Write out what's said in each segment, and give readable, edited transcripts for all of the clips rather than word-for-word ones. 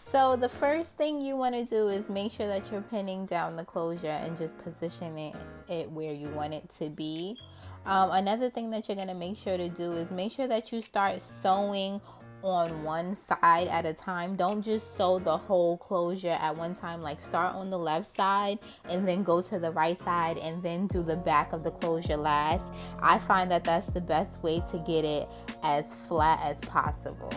So the first thing you want to do is make sure that you're pinning down the closure and just positioning it where you want it to be. Another thing that you're going to make sure to do is make sure that you start sewing on one side at a time. Don't just sew the whole closure at one time. Like, start on the left side and then go to the right side and then do the back of the closure last. I find that that's the best way to get it as flat as possible.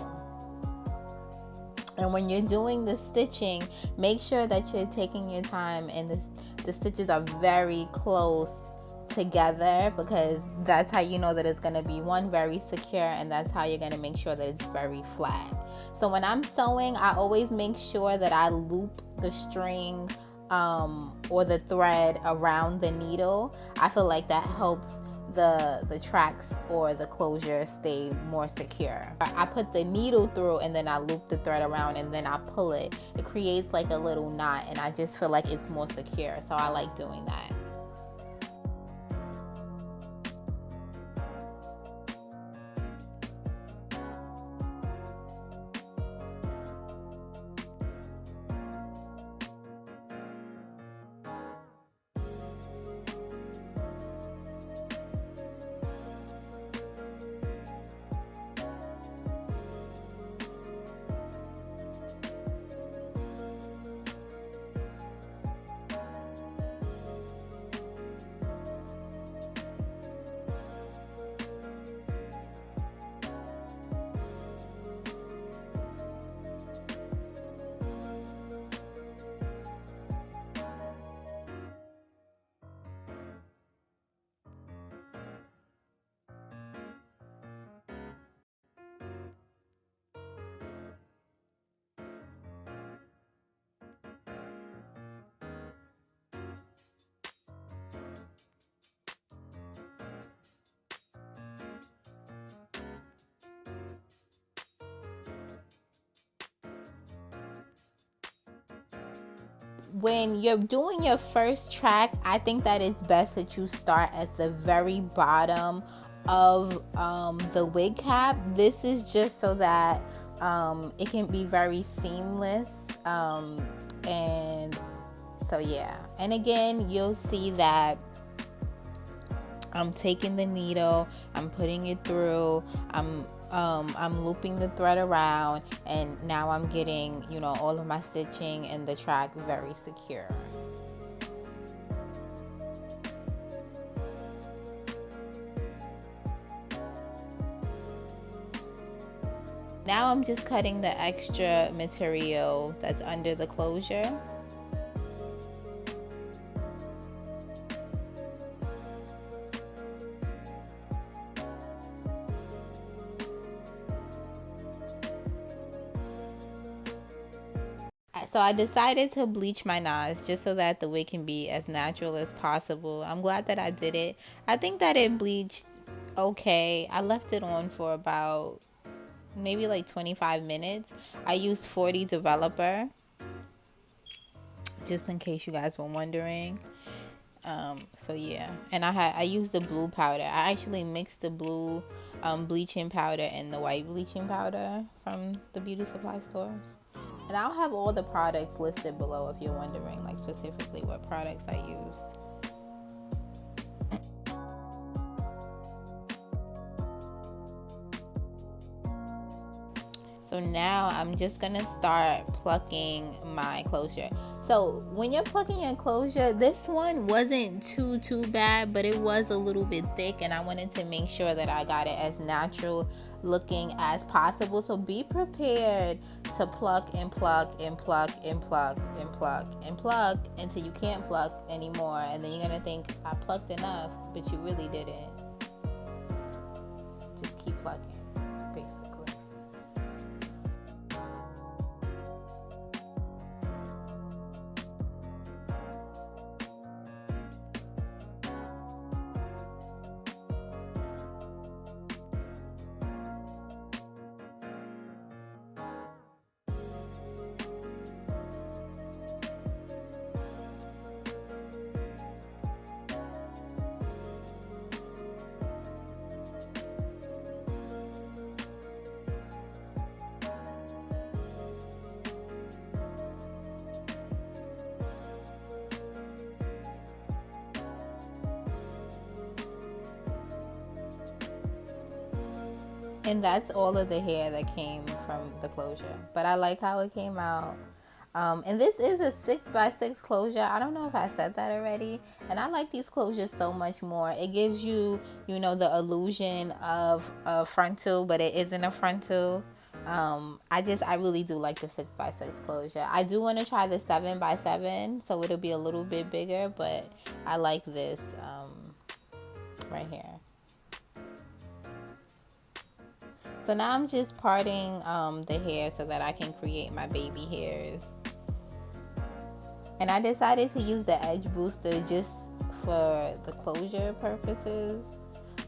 And when you're doing the stitching, make sure that you're taking your time and the stitches are very close together, because that's how you know that it's going to be very secure, and that's how you're going to make sure that it's very flat. So when I'm sewing, I always make sure that I loop the string or the thread around the needle. I feel like that helps the tracks or the closure stay more secure. I put the needle through and then I loop the thread around and then I pull it. It creates like a little knot, and I just feel like it's more secure, so I like doing that. When you're doing your first track, I think that it's best that you start at the very bottom of the wig cap. This is just so that it can be very seamless, and so yeah. And again, you'll see that I'm taking the needle, I'm putting it through, I'm looping the thread around, and now I'm getting, all of my stitching and the track very secure. Now I'm just cutting the extra material that's under the closure. So I decided to bleach my knots just so that the wig can be as natural as possible. I'm glad that I did it. I think that it bleached okay. I left it on for about maybe like 25 minutes. I used 40 developer, just in case you guys were wondering. So yeah, and I used the blue powder. I actually mixed the blue bleaching powder and the white bleaching powder from the beauty supply stores. And I'll have all the products listed below if you're wondering, like, specifically what products I used. So now I'm just gonna start plucking my closure. So when you're plucking your closure, this one wasn't too bad, but it was a little bit thick, and I wanted to make sure that I got it as natural looking as possible. So be prepared to pluck and pluck and pluck and pluck and pluck and pluck until you can't pluck anymore, and then you're gonna think, I plucked enough, but you really didn't. Just keep plucking, basically. And that's all of the hair that came from the closure. But I like how it came out. And this is a 6x6 closure. I don't know if I said that already. And I like these closures so much more. It gives you, you know, the illusion of a frontal, but it isn't a frontal. I really do like the 6x6 closure. I do want to try the 7x7, so it'll be a little bit bigger, but I like this right here. So now I'm just parting the hair so that I can create my baby hairs. And I decided to use the edge booster just for the closure purposes.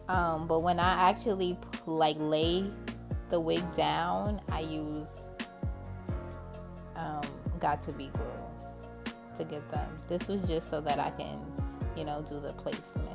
But when I actually like lay the wig down, I use Got to Be glue to get them. This was just so that I can, you know, do the placement.